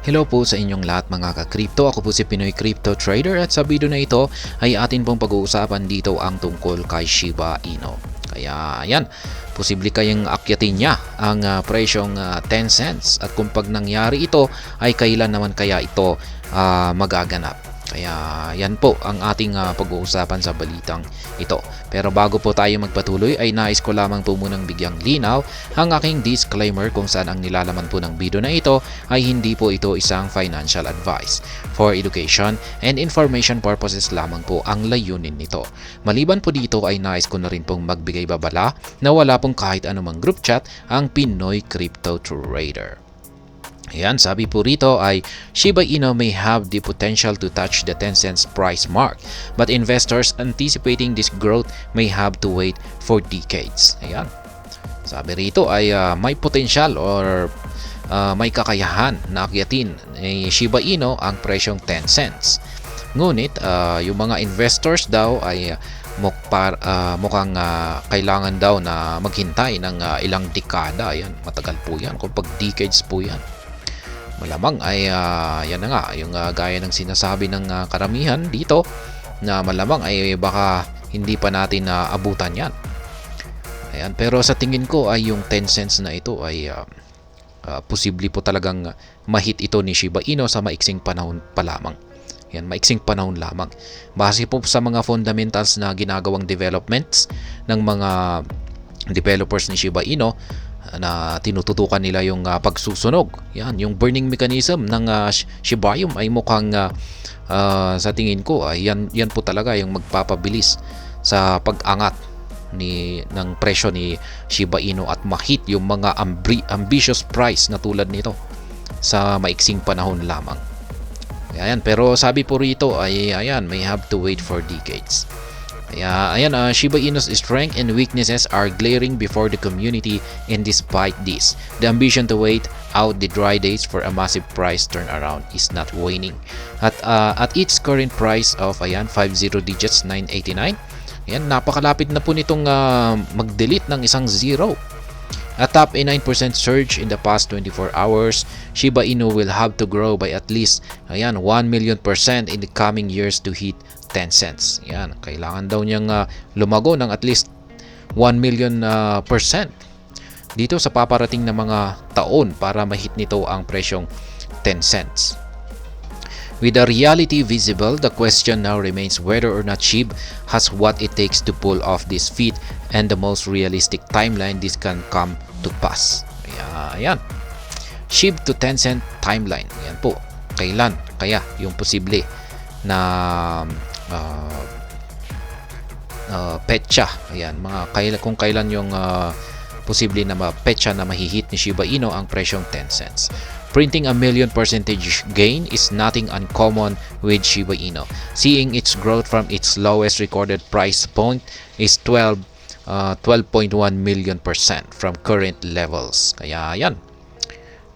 Hello po sa inyong lahat mga ka-crypto. Ako po si Pinoy Crypto Trader at sa video na ito ay atin pong pag-uusapan dito ang tungkol kay Shiba Inu. Kaya ayan, posible kayang akyatin niya ang presyong 10 cents at kung pag nangyari ito ay kailan naman kaya ito magaganap. Kaya yan po ang ating pag-uusapan sa balitang ito. Pero bago po tayo magpatuloy ay nais ko lamang po munang bigyang linaw ang aking disclaimer kung saan ang nilalaman po ng video na ito ay hindi po ito isang financial advice. For education and information purposes lamang po ang layunin nito. Maliban po dito ay nais ko na rin pong magbigay babala na wala pong kahit anumang group chat ang Pinoy Crypto Trader. Ayan, sabi po rito ay Shiba Inu may have the potential to touch the 10 cents price mark, but investors anticipating this growth may have to wait for decades. Ayan, sabi rito ay may potential or may kakayahan na akyatin ni Shiba Inu ang presyong 10 cents. Ngunit yung mga investors daw ay mukhang kailangan daw na maghintay ng ilang dekada. Ayan, matagal po yan, kung pag decades po yan. Malamang ay yan na nga yung gaya ng sinasabi ng karamihan dito na malamang ay baka hindi pa natin abutan yan. Ayan, pero sa tingin ko ay yung 10 cents na ito ay posible po talagang mahit ito ni Shiba Inu sa maiksing panahon pa lamang. Yan, maiksing panahon lamang. Base po sa mga fundamentals na ginagawang developments ng mga developers ni Shiba Inu na tinututukan nila yung pagsusunog. Yan, yung burning mechanism ng Shiba Inu ay mukhang sa tingin ko ay yan po talaga yung magpapabilis sa pag-angat ng presyo ni Shiba Inu at mahit yung mga ambitious price na tulad nito sa maiksing panahon lamang. Ayan, pero sabi po rito ay ayan, may have to wait for decades. Kaya ayan, Shiba Inu's strength and weaknesses are glaring before the community, and despite this, the ambition to wait out the dry days for a massive price turnaround is not waning. At its current price of 50 digits 989, ayan, napakalapit na po nitong mag-delete ng isang zero. Atop a 9% surge in the past 24 hours, Shiba Inu will have to grow by at least 1 million % in the coming years to hit 10 cents. Yan, kailangan daw niyang lumago ng at least 1 million % dito sa paparating na mga taon para mahit nito ang presyong 10 cents. With the reality visible, the question now remains whether or not SHIB has what it takes to pull off this feat and the most realistic timeline this can come to pass. Ayan. SHIB to 10 cent timeline. Ayan po. Kailan kaya yung posible na petsa? Ayan, kung kailan yung posible na petsa na mahihit ni Shiba Inu ang presyong 10 cents. Printing a million percentage gain is nothing uncommon with Shiba Inu. Seeing its growth from its lowest recorded price point is 12.1 million % from current levels. Kaya yan,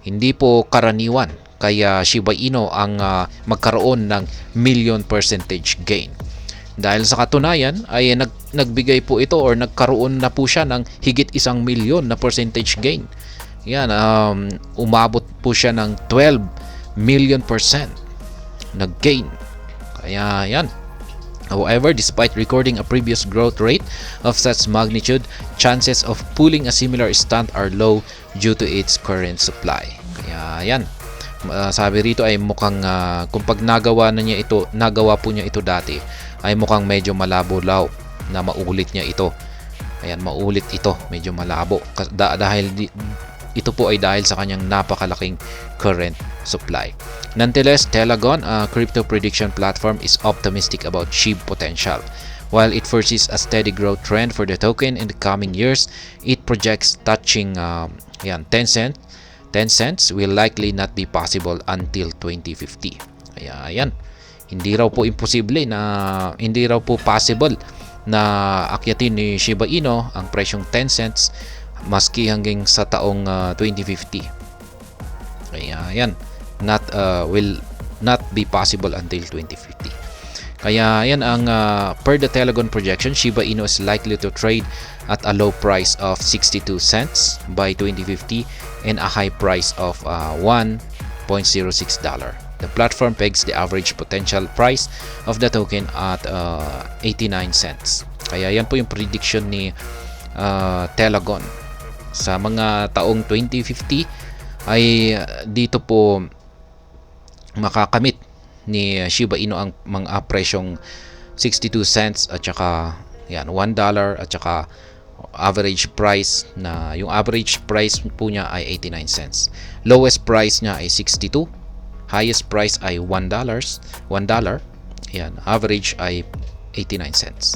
hindi po karaniwan kaya Shiba Inu ang magkaroon ng million percentage gain. Dahil sa katunayan ay nagbigay po ito or nagkaroon na po siya ng higit 1 milyon na percentage gain. Yan, umabot po siya ng 12 million % nag-gain. Kaya yan. However, despite recording a previous growth rate of such magnitude, chances of pulling a similar stunt are low due to its current supply. Kaya yan. Sabi rito ay mukhang kung pag nagawa po niya ito dati, ay mukhang medyo malabo na maulit niya ito. Ayan, maulit ito, medyo malabo dahil ito po ay dahil sa kanyang napakalaking current supply. Nonetheless, Telegon, a crypto prediction platform, is optimistic about SHIB potential. While it foresees a steady growth trend for the token in the coming years, it projects touching 10 cents will likely not be possible until 2050. Ayan. Hindi raw po possible na akyatin ni Shiba Inu ang presyong 10 cents maski hanggang sa taong 2050. Kaya yan, will not be possible until 2050. Kaya yan ang per the Telegon projection, Shiba Inu is likely to trade at a low price of 62 cents by 2050 and a high price of 1 $0.06. The platform pegs the average potential price of the token at 89 cents. Kaya yan po yung prediction ni Telegon. Sa mga taong 2050 ay dito po makakamit ni Shiba Inu ang mga presyong 62 cents at saka yan, $1 at saka average price na yung average price po niya ay 89 cents. Lowest price niya ay 62. Highest price ay $1. Yan, average ay 89 cents.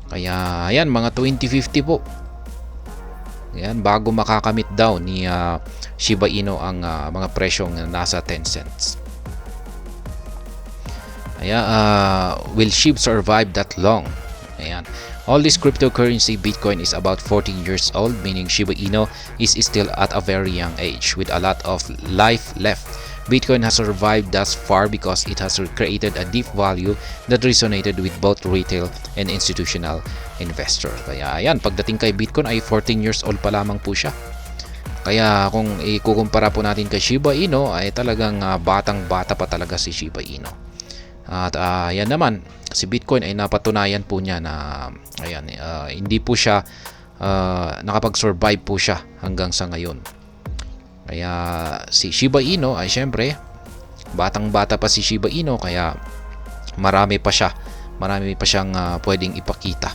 Kaya yan, mga 2050 po. Yan, bago makakamit daw ni Shiba Inu ang mga presyong nasa 10 cents. Ayan, will SHIB survive that long? Ayan. All this cryptocurrency, Bitcoin is about 14 years old, meaning Shiba Inu is still at a very young age with a lot of life left. Bitcoin has survived thus far because it has created a deep value that resonated with both retail and institutional investor. Kaya ayan, pagdating kay Bitcoin ay 14 years old pa lamang po siya. Kaya kung ikukumpara po natin kay Shiba Inu ay talagang batang-bata pa talaga si Shiba Inu. At yan naman, si Bitcoin ay napatunayan po niya na ayan, hindi po siya nakapag-survive po siya hanggang sa ngayon. Kaya si Shiba Inu ay syempre batang-bata pa si Shiba Inu, kaya marami pa siyang pwedeng ipakita.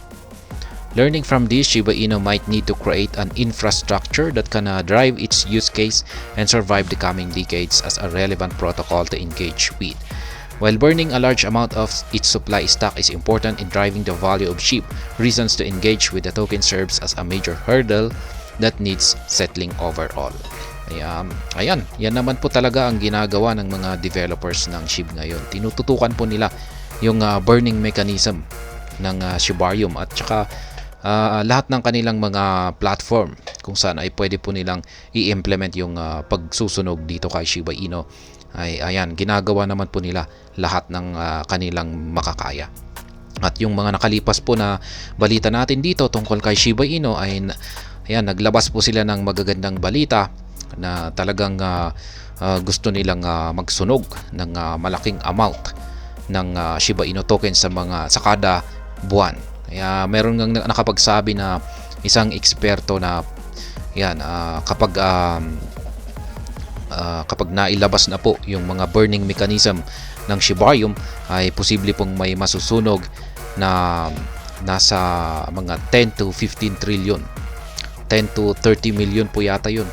Learning from this, Shiba Inu might need to create an infrastructure that can drive its use case and survive the coming decades as a relevant protocol to engage with. While burning a large amount of its supply stock is important in driving the value of SHIB, reasons to engage with the token serves as a major hurdle that needs settling overall. Ayan, yan naman po talaga ang ginagawa ng mga developers ng SHIB ngayon. Tinututukan po nila yung burning mechanism ng Shibarium at saka lahat ng kanilang mga platform kung saan ay pwede po nilang i-implement yung pagsusunog dito kay Shiba Inu. Ay ayan, ginagawa naman po nila lahat ng kanilang makakaya. At yung mga nakalipas po na balita natin dito tungkol kay Shiba Inu ay ayan, naglabas po sila ng magagandang balita na talagang gusto nilang magsunog ng malaking amount ng Shiba Inu token sa kada buwan. Kaya meron ngang nakapagsabi na isang eksperto na yan, kapag nailabas na po yung mga burning mechanism ng Shibarium ay posible pong may masusunog na nasa mga 10 to 15 trillion, 10 to 30 million po yata yun,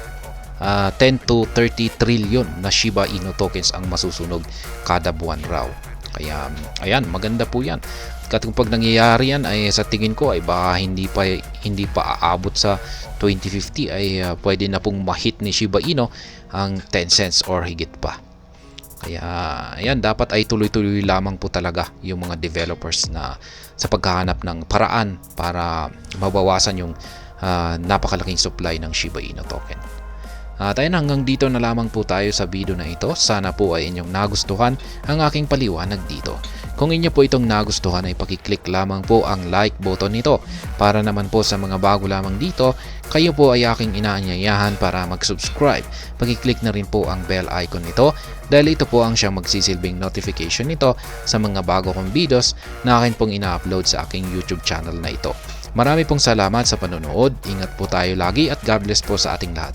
10 to 30 trillion na Shiba Inu tokens ang masusunog kada buwan raw. Kaya ayan, maganda po yan. Kapag nangyayari yan ay sa tingin ko ay baka hindi pa aabot sa 2050 ay pwede na pong mahit ni Shiba Inu ang 10 cents or higit pa. Kaya ayan, dapat ay tuloy-tuloy lamang po talaga yung mga developers na sa paghahanap ng paraan para mabawasan yung napakalaking supply ng Shiba Inu token. At ayun, hanggang dito na lamang po tayo sa video na ito. Sana po ay inyong nagustuhan ang aking paliwanag dito. Kung inyo po itong nagustuhan ay pakiclick lamang po ang like button nito. Para naman po sa mga bago lamang dito, kayo po ay aking inaanyayahan para mag-subscribe. Pakiclick na rin po ang bell icon nito dahil ito po ang siyang magsisilbing notification nito sa mga bago kong videos na akin pong ina-upload sa aking YouTube channel na ito. Marami pong salamat sa panonood. Ingat po tayo lagi at God bless po sa ating lahat.